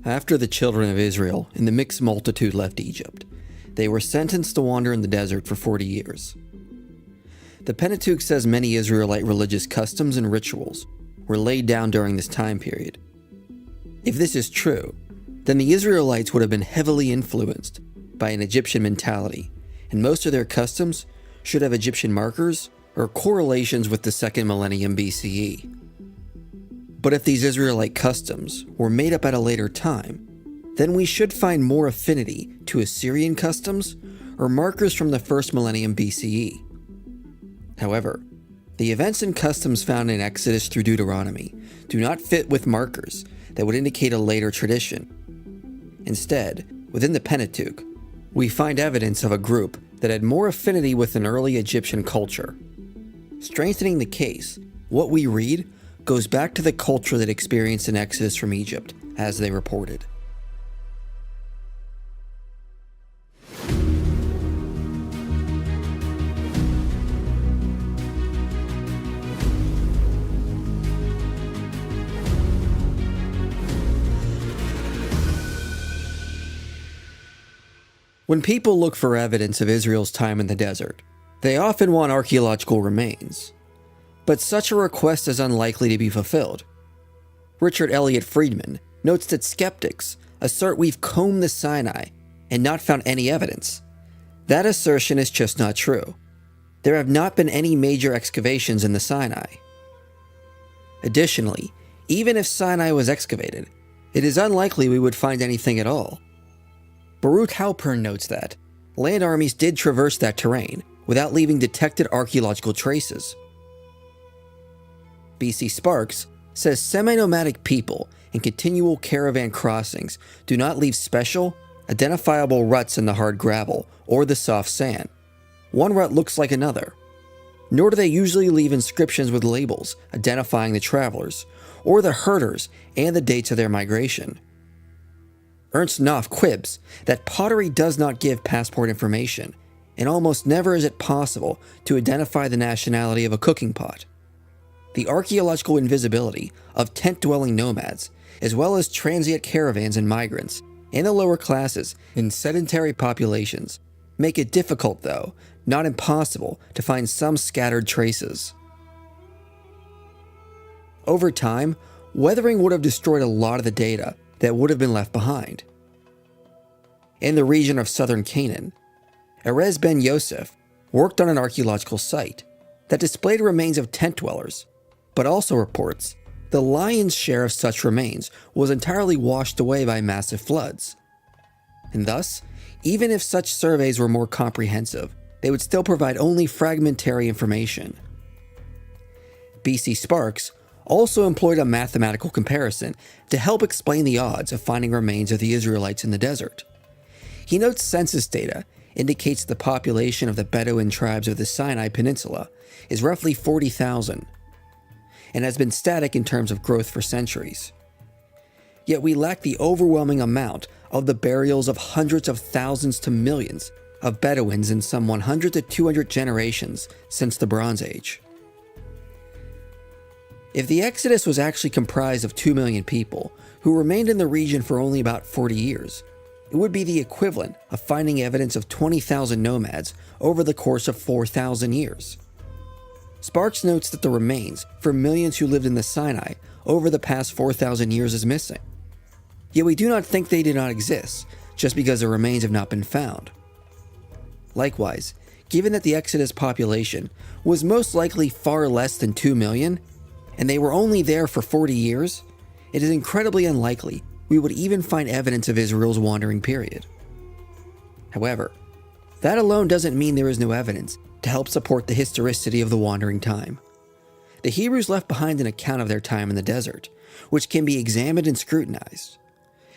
After the children of Israel and the mixed multitude left Egypt, they were sentenced to wander in the desert for 40 years. The Pentateuque says many Israelite religious customs and rituals were laid down during this time period. If this is true, then the Israelites would have been heavily influenced by an Egyptian mentality, and most of their customs should have Egyptian markers or correlations with the 2nd millennium BCE. But if these Israelite customs were made up at a later time, then we should find more affinity to Assyrian customs or markers from the 1st millennium BCE. However, the events and customs found in Exodus through Deuteronomy do not fit with markers that would indicate a later tradition. Instead, within the Pentateuque, we find evidence of a group that had more affinity with an early Egyptian culture. Strengthening the case, what we read goes back to the culture that experienced an exodus from Egypt, as they reported. When people look for evidence of Israel's time in the desert, they often want archaeological remains. But such a request is unlikely to be fulfilled. Richard Elliott Friedman notes that skeptics assert we've combed the Sinai and not found any evidence. That assertion is just not true. There have not been any major excavations in the Sinai. Additionally, even if Sinai was excavated, it is unlikely we would find anything at all. Baruch Halpern notes that land armies did traverse that terrain without leaving detected archaeological traces. B.C. Sparks says semi-nomadic people and continual caravan crossings do not leave special, identifiable ruts in the hard gravel or the soft sand. One rut looks like another. Nor do they usually leave inscriptions with labels identifying the travelers or the herders and the dates of their migration. Ernst Knopf quibs that pottery does not give passport information, and almost never is it possible to identify the nationality of a cooking pot. The archaeological invisibility of tent-dwelling nomads, as well as transient caravans and migrants, and the lower classes in sedentary populations, make it difficult, though not impossible, to find some scattered traces. Over time, weathering would have destroyed a lot of the data that would have been left behind. In the region of southern Canaan, Erez ben Yosef worked on an archaeological site that displayed remains of tent dwellers, but also reports the lion's share of such remains was entirely washed away by massive floods. And thus, even if such surveys were more comprehensive, they would still provide only fragmentary information. B.C. Sparks also employed a mathematical comparison to help explain the odds of finding remains of the Israelites in the desert. He notes census data indicates the population of the Bedouin tribes of the Sinai Peninsula is roughly 40,000, and has been static in terms of growth for centuries. Yet we lack the overwhelming amount of the burials of hundreds of thousands to millions of Bedouins in some 100 to 200 generations since the Bronze Age. If the Exodus was actually comprised of 2 million people who remained in the region for only about 40 years, it would be the equivalent of finding evidence of 20,000 nomads over the course of 4,000 years. Sparks notes that the remains for millions who lived in the Sinai over the past 4,000 years is missing. Yet we do not think they did not exist just because the remains have not been found. Likewise, given that the Exodus population was most likely far less than 2 million, and they were only there for 40 years, it is incredibly unlikely we would even find evidence of Israel's wandering period. However, that alone doesn't mean there is no evidence to help support the historicity of the wandering time. The Hebrews left behind an account of their time in the desert, which can be examined and scrutinized.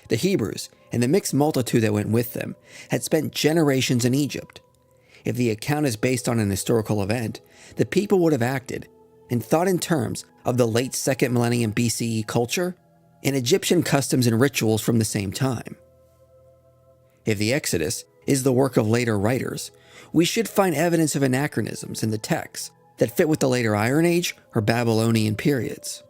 The Hebrews, and the mixed multitude that went with them, had spent generations in Egypt. If the account is based on an historical event, the people would have acted and thought in terms of the late 2nd millennium BCE culture and Egyptian customs and rituals from the same time. If the Exodus is the work of later writers, we should find evidence of anachronisms in the text that fit with the later Iron Age or Babylonian periods.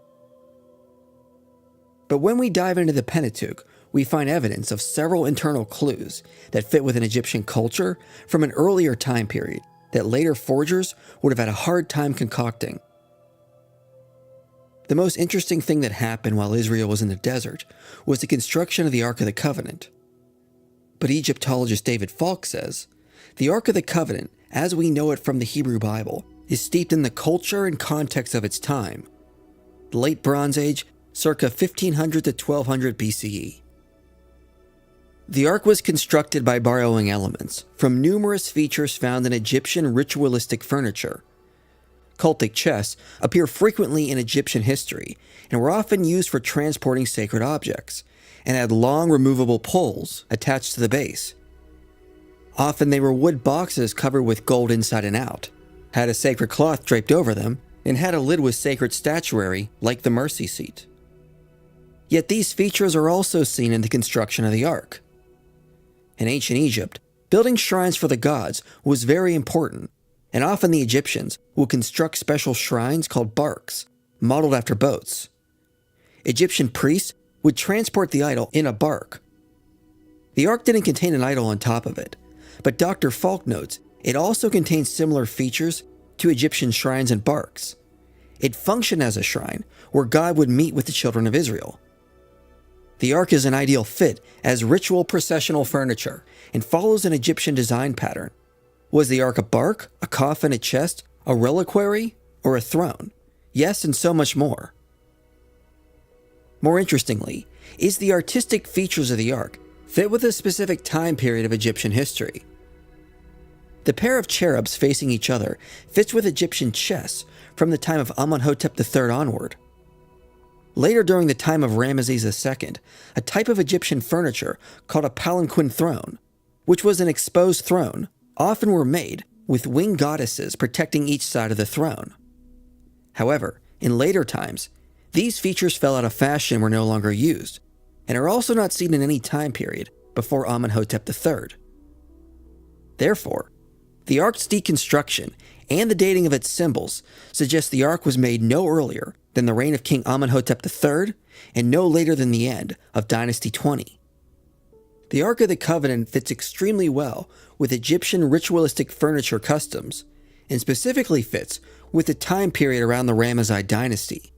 But when we dive into the Pentateuque, we find evidence of several internal clues that fit with an Egyptian culture from an earlier time period that later forgers would have had a hard time concocting. The most interesting thing that happened while Israel was in the desert was the construction of the Ark of the Covenant. But Egyptologist David Falk says, the Ark of the Covenant, as we know it from the Hebrew Bible, is steeped in the culture and context of its time. The Late Bronze Age, circa 1500 to 1200 BCE. The Ark was constructed by borrowing elements from numerous features found in Egyptian ritualistic furniture. Cultic chests appear frequently in Egyptian history and were often used for transporting sacred objects, and had long removable poles attached to the base. Often they were wood boxes covered with gold inside and out, had a sacred cloth draped over them, and had a lid with sacred statuary like the mercy seat. Yet these features are also seen in the construction of the Ark. In ancient Egypt, building shrines for the gods was very important, and often the Egyptians would construct special shrines called barks, modeled after boats. Egyptian priests would transport the idol in a bark. The Ark didn't contain an idol on top of it, but Dr. Falk notes it also contains similar features to Egyptian shrines and barks. It functioned as a shrine where God would meet with the children of Israel. The Ark is an ideal fit as ritual processional furniture and follows an Egyptian design pattern. Was the Ark a bark, a coffin, a chest, a reliquary, or a throne? Yes, and so much more. More interestingly, is the artistic features of the Ark fit with a specific time period of Egyptian history. The pair of cherubs facing each other fits with Egyptian chests from the time of Amenhotep III onward. Later, during the time of Ramesses II, a type of Egyptian furniture called a palanquin throne, which was an exposed throne, often were made with winged goddesses protecting each side of the throne. However, in later times, these features fell out of fashion and were no longer used, and are also not seen in any time period before Amenhotep III. Therefore, the Ark's deconstruction and the dating of its symbols suggest the Ark was made no earlier than the reign of King Amenhotep III and no later than the end of Dynasty 20. The Ark of the Covenant fits extremely well with Egyptian ritualistic furniture customs, and specifically fits with the time period around the Ramesside dynasty.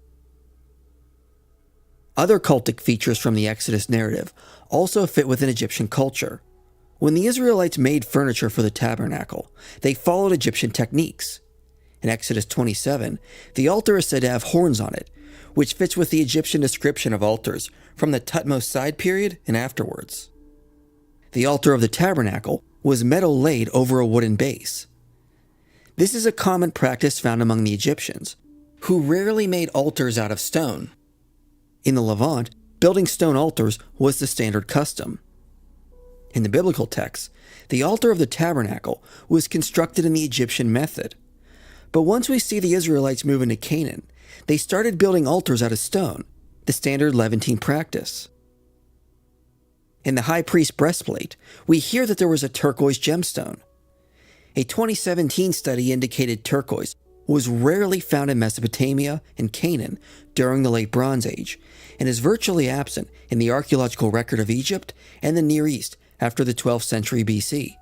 Other cultic features from the Exodus narrative also fit within Egyptian culture. When the Israelites made furniture for the tabernacle, they followed Egyptian techniques. In Exodus 27, the altar is said to have horns on it, which fits with the Egyptian description of altars from the Tutmosis side period and afterwards. The altar of the tabernacle was metal laid over a wooden base. This is a common practice found among the Egyptians, who rarely made altars out of stone. In the Levant, building stone altars was the standard custom. In the biblical texts, the altar of the tabernacle was constructed in the Egyptian method. But once we see the Israelites move into Canaan, they started building altars out of stone, the standard Levantine practice. In the high priest's breastplate, we hear that there was a turquoise gemstone. A 2017 study indicated turquoise was rarely found in Mesopotamia and Canaan during the Late Bronze Age, and is virtually absent in the archaeological record of Egypt and the Near East after the 12th century BC.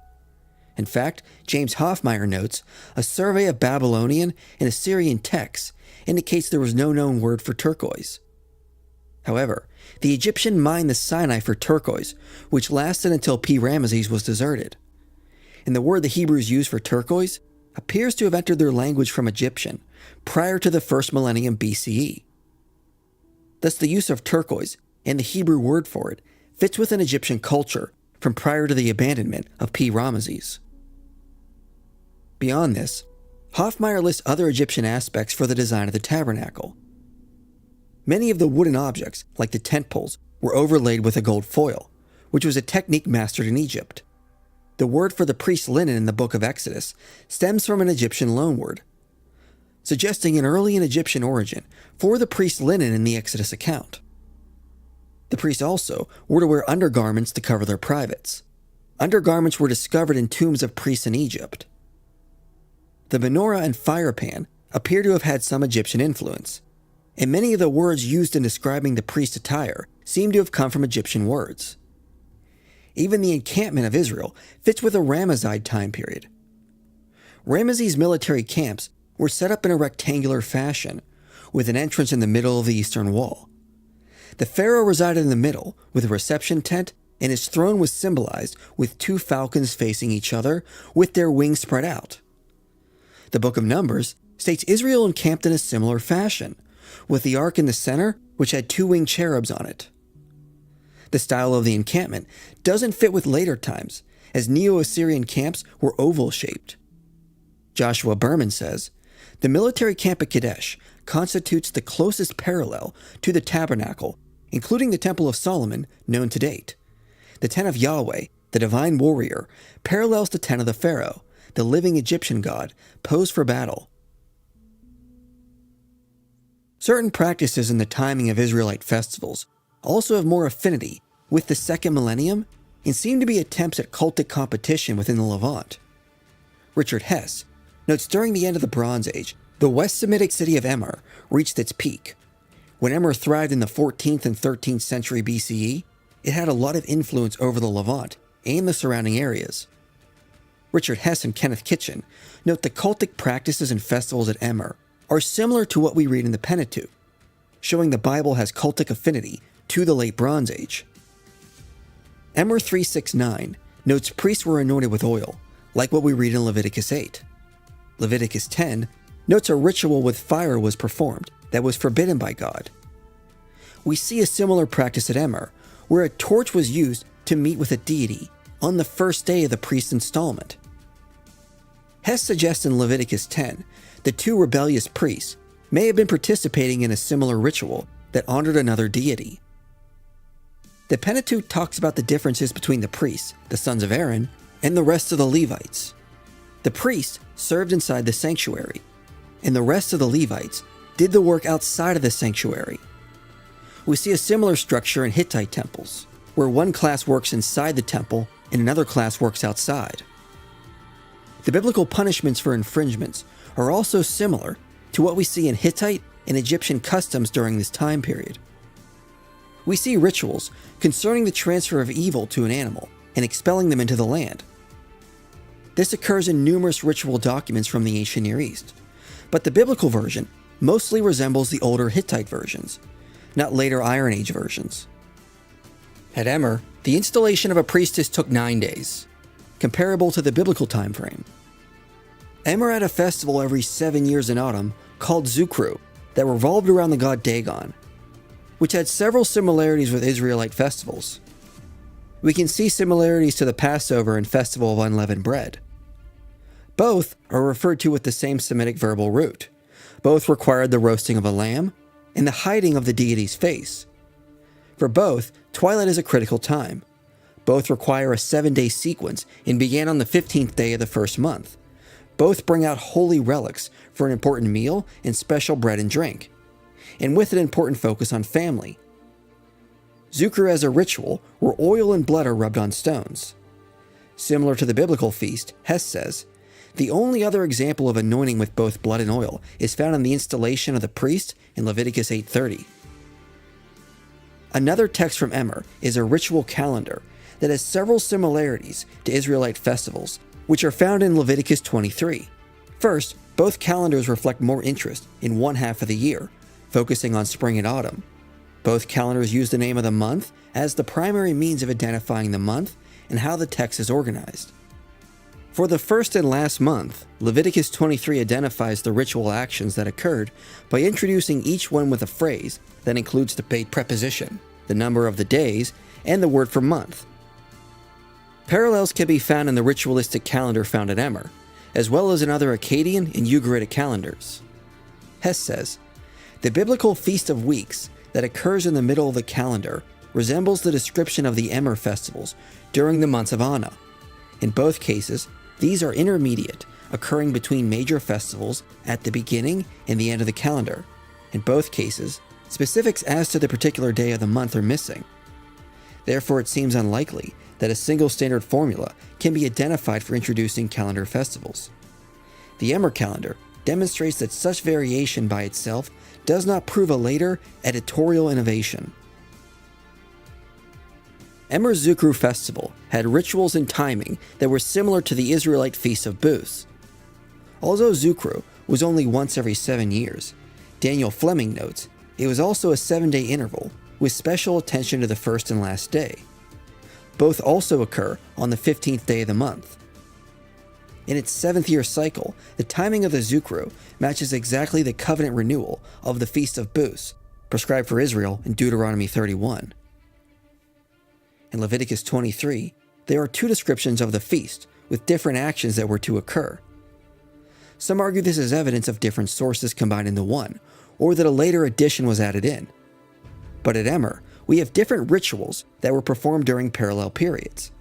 In fact, James Hoffmeyer notes, a survey of Babylonian and Assyrian texts indicates there was no known word for turquoise. However, the Egyptian mined the Sinai for turquoise, which lasted until Ramesses was deserted. And the word the Hebrews used for turquoise appears to have entered their language from Egyptian prior to the first millennium BCE. Thus, the use of turquoise and the Hebrew word for it fits within Egyptian culture from prior to the abandonment of Ramesses. Beyond this, Hoffmeyer lists other Egyptian aspects for the design of the tabernacle. Many of the wooden objects, like the tent poles, were overlaid with a gold foil, which was a technique mastered in Egypt. The word for the priest's linen in the book of Exodus stems from an Egyptian loanword, suggesting an early Egyptian origin for the priest's linen in the Exodus account. The priests also were to wear undergarments to cover their privates. Undergarments were discovered in tombs of priests in Egypt. The menorah and fire pan appear to have had some Egyptian influence, and many of the words used in describing the priest's attire seem to have come from Egyptian words. Even the encampment of Israel fits with a Ramesside time period. Ramesses' military camps were set up in a rectangular fashion, with an entrance in the middle of the eastern wall. The pharaoh resided in the middle with a reception tent, and his throne was symbolized with two falcons facing each other with their wings spread out. The Book of Numbers states Israel encamped in a similar fashion, with the ark in the center, which had two winged cherubs on it. The style of the encampment doesn't fit with later times, as Neo-Assyrian camps were oval-shaped. Joshua Berman says, "The military camp at Kadesh constitutes the closest parallel to the tabernacle, including the Temple of Solomon, known to date. The tent of Yahweh, the divine warrior, parallels the tent of the Pharaoh, the living Egyptian god, posed for battle." Certain practices in the timing of Israelite festivals also have more affinity with the second millennium and seem to be attempts at cultic competition within the Levant. Richard Hess notes during the end of the Bronze Age, the West Semitic city of Emmer reached its peak. When Emmer thrived in the 14th and 13th century BCE, it had a lot of influence over the Levant and the surrounding areas. Richard Hess and Kenneth Kitchen note the cultic practices and festivals at Emmer are similar to what we read in the Pentateuque, showing the Bible has cultic affinity to the late Bronze Age. Emmer 369 notes priests were anointed with oil, like what we read in Leviticus 8. Leviticus 10 notes a ritual with fire was performed that was forbidden by God. We see a similar practice at Emmer, where a torch was used to meet with a deity on the first day of the priest's installment. Hess suggests in Leviticus 10 the two rebellious priests may have been participating in a similar ritual that honored another deity. The Pentateuque talks about the differences between the priests, the sons of Aaron, and the rest of the Levites. The priests served inside the sanctuary, and the rest of the Levites did the work outside of the sanctuary. We see a similar structure in Hittite temples, where one class works inside the temple and another class works outside. The biblical punishments for infringements are also similar to what we see in Hittite and Egyptian customs during this time period. We see rituals concerning the transfer of evil to an animal and expelling them into the land. This occurs in numerous ritual documents from the ancient Near East, but the biblical version mostly resembles the older Hittite versions, not later Iron Age versions. At Emmer, the installation of a priestess took 9 days, comparable to the biblical time frame. Emmer had a festival every 7 years in autumn called Zukru that revolved around the god Dagon, which had several similarities with Israelite festivals. We can see similarities to the Passover and Festival of Unleavened Bread. Both are referred to with the same Semitic verbal root. Both required the roasting of a lamb and the hiding of the deity's face. For both, twilight is a critical time. Both require a 7-day sequence and began on the 15th day of the first month. Both bring out holy relics for an important meal and special bread and drink, and with an important focus on family. Zukru as a ritual where oil and blood are rubbed on stones. Similar to the biblical feast, Hess says, the only other example of anointing with both blood and oil is found in the installation of the priest in Leviticus 8:30. Another text from Emmer is a ritual calendar that has several similarities to Israelite festivals, which are found in Leviticus 23. First, both calendars reflect more interest in one half of the year, focusing on spring and autumn. Both calendars use the name of the month as the primary means of identifying the month and how the text is organized. For the first and last month, Leviticus 23 identifies the ritual actions that occurred by introducing each one with a phrase that includes the paid preposition, the number of the days, and the word for month. Parallels can be found in the ritualistic calendar found at Emmer, as well as in other Akkadian and Ugaritic calendars. Hess says, the biblical Feast of Weeks that occurs in the middle of the calendar resembles the description of the Emmer festivals during the months of Anna. In both cases, these are intermediate, occurring between major festivals at the beginning and the end of the calendar. In both cases, specifics as to the particular day of the month are missing. Therefore, it seems unlikely that a single standard formula can be identified for introducing calendar festivals. The Emmer calendar demonstrates that such variation by itself does not prove a later editorial innovation. Emmer's Zukru festival had rituals and timing that were similar to the Israelite Feast of Booths. Although Zukru was only once every 7 years, Daniel Fleming notes it was also a 7-day interval with special attention to the first and last day. Both also occur on the 15th day of the month. In its 7th-year cycle, the timing of the Zukru matches exactly the covenant renewal of the Feast of Booths, prescribed for Israel in Deuteronomy 31. In Leviticus 23, there are 2 descriptions of the feast with different actions that were to occur. Some argue this is evidence of different sources combined into one, or that a later addition was added in. But at Emmer, we have different rituals that were performed during parallel periods.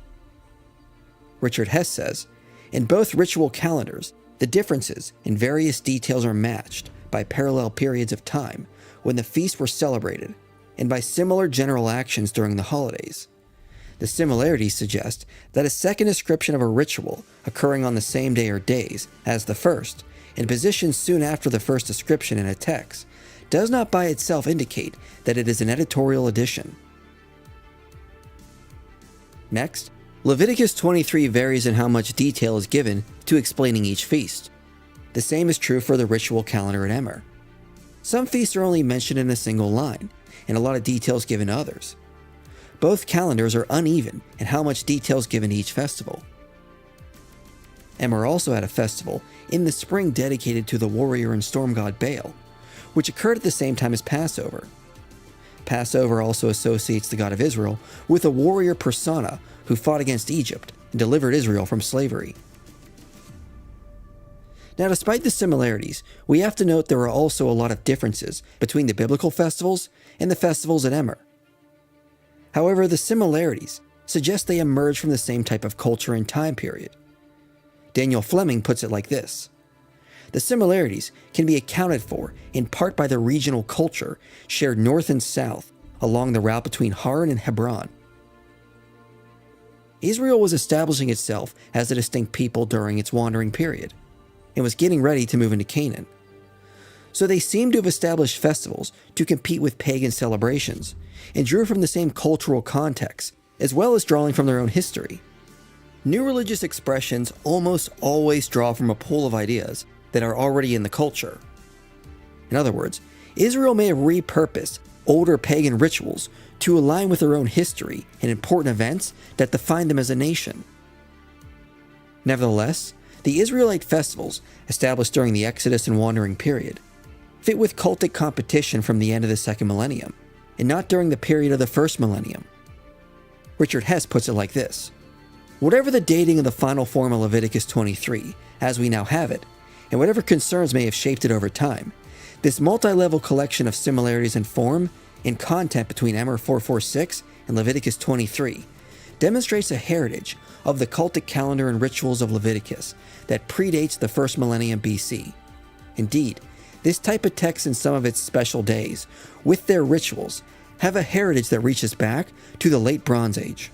Richard Hess says, in both ritual calendars, the differences in various details are matched by parallel periods of time when the feasts were celebrated, and by similar general actions during the holidays. The similarities suggest that a second description of a ritual occurring on the same day or days as the first, and positioned soon after the first description in a text, does not by itself indicate that it is an editorial addition. Next, Leviticus 23 varies in how much detail is given to explaining each feast. The same is true for the ritual calendar at Emmer. Some feasts are only mentioned in a single line, and a lot of details given to others. Both calendars are uneven in how much detail is given to each festival. Emmer also had a festival in the spring dedicated to the warrior and storm god Baal, which occurred at the same time as Passover. Passover also associates the God of Israel with a warrior persona who fought against Egypt and delivered Israel from slavery. Now, despite the similarities, we have to note there are also a lot of differences between the biblical festivals and the festivals at Emmer. However, the similarities suggest they emerge from the same type of culture and time period. Daniel Fleming puts it like this: the similarities can be accounted for in part by the regional culture shared north and south along the route between Haran and Hebron. Israel was establishing itself as a distinct people during its wandering period, and was getting ready to move into Canaan. So they seem to have established festivals to compete with pagan celebrations, and drew from the same cultural context, as well as drawing from their own history. New religious expressions almost always draw from a pool of ideas that are already in the culture. In other words, Israel may have repurposed older pagan rituals to align with their own history and important events that define them as a nation. Nevertheless, the Israelite festivals, established during the Exodus and wandering period, fit with cultic competition from the end of the second millennium, and not during the period of the first millennium. Richard Hess puts it like this: whatever the dating of the final form of Leviticus 23, as we now have it, and whatever concerns may have shaped it over time, this multi-level collection of similarities in form and content between Emmer 446 and Leviticus 23 demonstrates a heritage of the cultic calendar and rituals of Leviticus that predates the first millennium BC. Indeed, this type of text and some of its special days, with their rituals, have a heritage that reaches back to the late Bronze Age.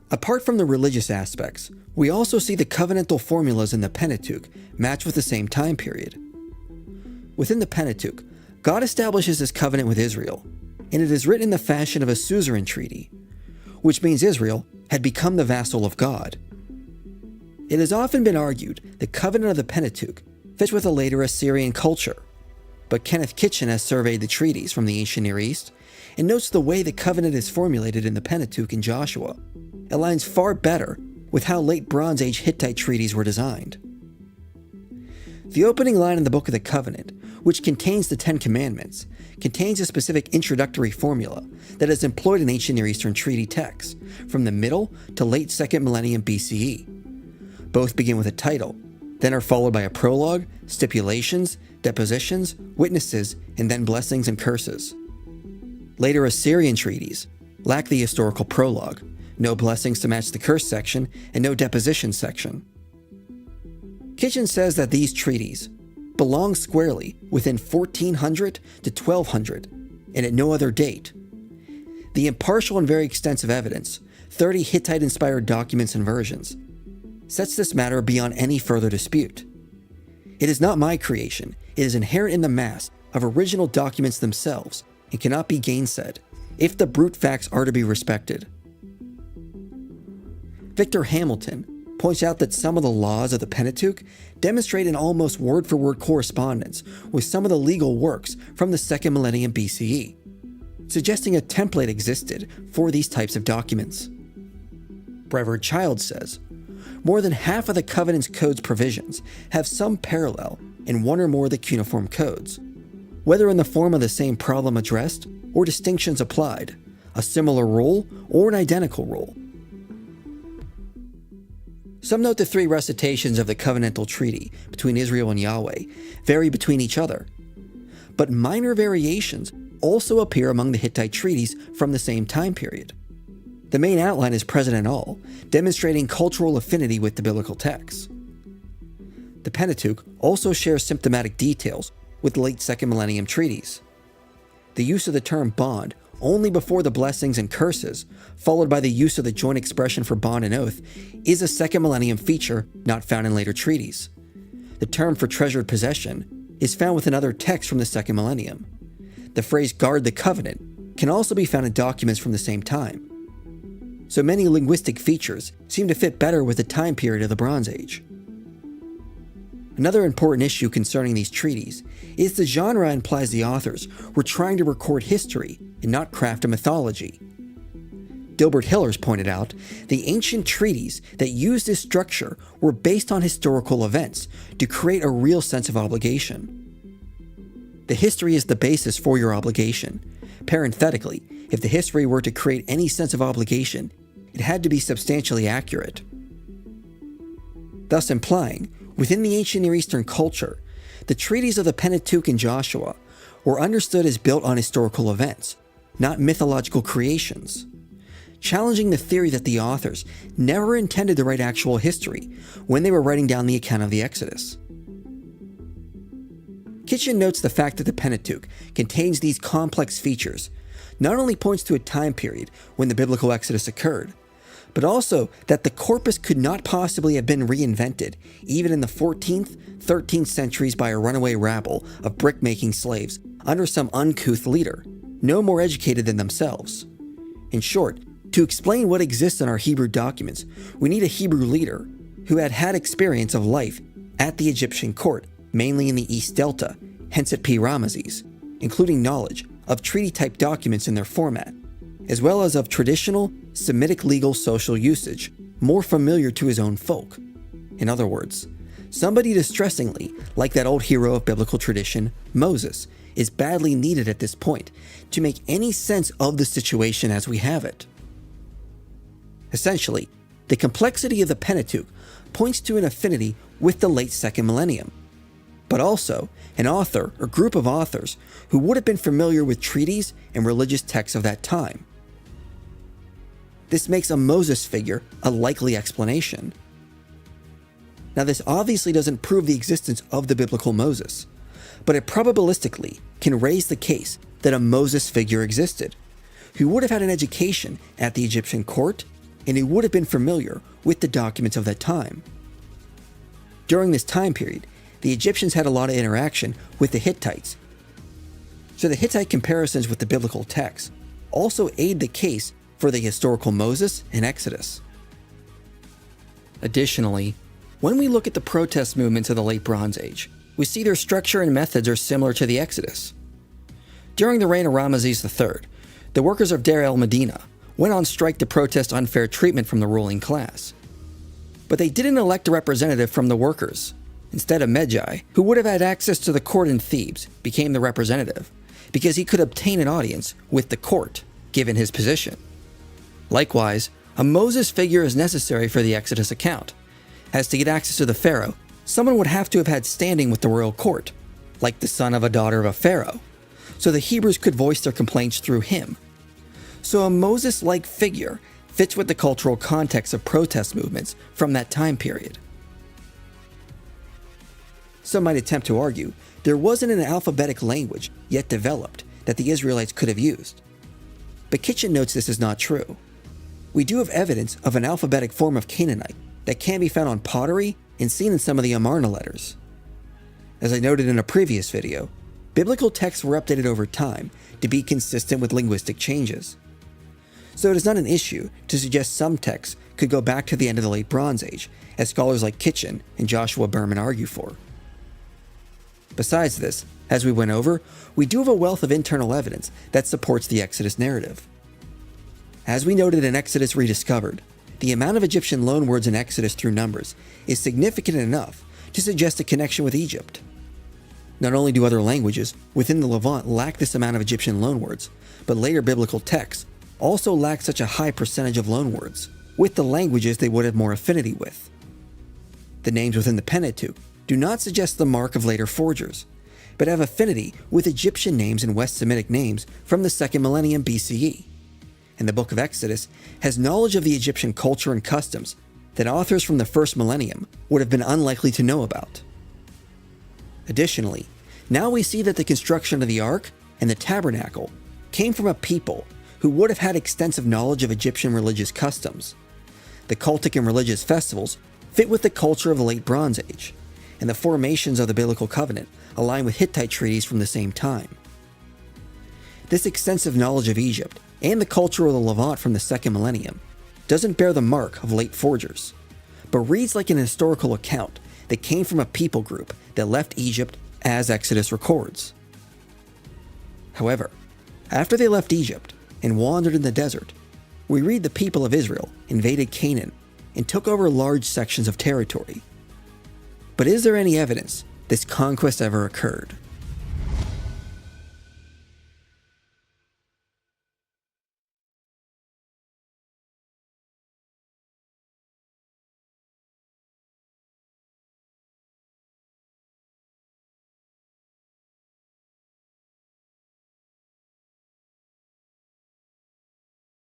Apart from the religious aspects, we also see the covenantal formulas in the Pentateuch match with the same time period. Within the Pentateuch, God establishes his covenant with Israel, and it is written in the fashion of a suzerain treaty, which means Israel had become the vassal of God. It has often been argued the covenant of the Pentateuch fits with a later Assyrian culture, but Kenneth Kitchen has surveyed the treaties from the ancient Near East and notes the way the covenant is formulated in the Pentateuch and Joshua aligns far better with how late Bronze Age Hittite treaties were designed. The opening line in the Book of the Covenant, which contains the Ten Commandments, contains a specific introductory formula that is employed in ancient Near Eastern treaty texts from the middle to late 2nd millennium BCE. Both begin with a title, then are followed by a prologue, stipulations, depositions, witnesses, and then blessings and curses. Later Assyrian treaties lack the historical prologue, no blessings to match the curse section, and no deposition section. Kitchen says that these treaties belong squarely within 1400 to 1200, and at no other date. The impartial and very extensive evidence, 30 Hittite-inspired documents and versions, sets this matter beyond any further dispute. It is not my creation. It is inherent in the mass of original documents themselves and cannot be gainsaid, if the brute facts are to be respected. Victor Hamilton points out that some of the laws of the Pentateuch demonstrate an almost word-for-word correspondence with some of the legal works from the 2nd millennium BCE, suggesting a template existed for these types of documents. Brevard Child says, more than half of the Covenant's code's provisions have some parallel in one or more of the cuneiform codes, whether in the form of the same problem addressed or distinctions applied, a similar rule or an identical rule. Some note the 3 recitations of the covenantal treaty between Israel and Yahweh vary between each other, but minor variations also appear among the Hittite treaties from the same time period. The main outline is present in all, demonstrating cultural affinity with the biblical texts. The Pentateuch also shares symptomatic details with late 2nd millennium treaties. The use of the term bond only before the blessings and curses, followed by the use of the joint expression for bond and oath, is a 2nd millennium feature not found in later treaties. The term for treasured possession is found with another text from the 2nd millennium. The phrase guard the covenant can also be found in documents from the same time. So many linguistic features seem to fit better with the time period of the Bronze Age. Another important issue concerning these treaties is the genre implies the authors were trying to record history and not craft a mythology. Dilbert Hillers pointed out the ancient treaties that used this structure were based on historical events to create a real sense of obligation. The history is the basis for your obligation. Parenthetically, if the history were to create any sense of obligation, it had to be substantially accurate. Thus implying, within the ancient Near Eastern culture, the treaties of the Pentateuch and Joshua were understood as built on historical events, not mythological creations, challenging the theory that the authors never intended to write actual history when they were writing down the account of the Exodus. Kitchen notes the fact that the Pentateuch contains these complex features not only points to a time period when the biblical Exodus occurred, but also that the corpus could not possibly have been reinvented even in the 14th, 13th centuries by a runaway rabble of brick-making slaves under some uncouth leader, no more educated than themselves. In short, to explain what exists in our Hebrew documents, we need a Hebrew leader who had had experience of life at the Egyptian court, mainly in the East Delta, hence at P. Ramesses, including knowledge of treaty-type documents in their format, as well as of traditional Semitic legal social usage, more familiar to his own folk. In other words, somebody distressingly, like that old hero of biblical tradition, Moses, is badly needed at this point to make any sense of the situation as we have it. Essentially, the complexity of the Pentateuch points to an affinity with the late 2nd millennium, but also an author or group of authors who would have been familiar with treaties and religious texts of that time. This makes a Moses figure a likely explanation. Now, this obviously doesn't prove the existence of the biblical Moses, but it probabilistically can raise the case that a Moses figure existed, who would have had an education at the Egyptian court and who would have been familiar with the documents of that time. During this time period, the Egyptians had a lot of interaction with the Hittites, so the Hittite comparisons with the biblical texts also aid the case for the historical Moses and Exodus. Additionally, when we look at the protest movements of the late Bronze Age, we see their structure and methods are similar to the Exodus. During the reign of Ramesses III, the workers of Deir el-Medina went on strike to protest unfair treatment from the ruling class. But they didn't elect a representative from the workers. Instead, a Magi, who would have had access to the court in Thebes, became the representative, because he could obtain an audience with the court, given his position. Likewise, a Moses figure is necessary for the Exodus account, as to get access to the Pharaoh, someone would have to have had standing with the royal court, like the son of a daughter of a Pharaoh, so the Hebrews could voice their complaints through him. So a Moses-like figure fits with the cultural context of protest movements from that time period. Some might attempt to argue there wasn't an alphabetic language yet developed that the Israelites could have used. But Kitchen notes this is not true. We do have evidence of an alphabetic form of Canaanite that can be found on pottery and seen in some of the Amarna letters. As I noted in a previous video, biblical texts were updated over time to be consistent with linguistic changes. So it is not an issue to suggest some texts could go back to the end of the Late Bronze Age, as scholars like Kitchen and Joshua Berman argue for. Besides this, as we went over, we do have a wealth of internal evidence that supports the Exodus narrative. As we noted in Exodus Rediscovered, the amount of Egyptian loanwords in Exodus through Numbers is significant enough to suggest a connection with Egypt. Not only do other languages within the Levant lack this amount of Egyptian loanwords, but later biblical texts also lack such a high percentage of loanwords with the languages they would have more affinity with. The names within the Pentateuque do not suggest the mark of later forgers, but have affinity with Egyptian names and West Semitic names from the 2nd millennium BCE. And the book of Exodus has knowledge of the Egyptian culture and customs that authors from the 1st millennium would have been unlikely to know about. Additionally, now we see that the construction of the Ark and the Tabernacle came from a people who would have had extensive knowledge of Egyptian religious customs. The cultic and religious festivals fit with the culture of the Late Bronze Age, and the formations of the biblical covenant align with Hittite treaties from the same time. This extensive knowledge of Egypt and the culture of the Levant from the 2nd millennium doesn't bear the mark of late forgers, but reads like an historical account that came from a people group that left Egypt as Exodus records. However, after they left Egypt and wandered in the desert, we read the people of Israel invaded Canaan and took over large sections of territory. But is there any evidence this conquest ever occurred?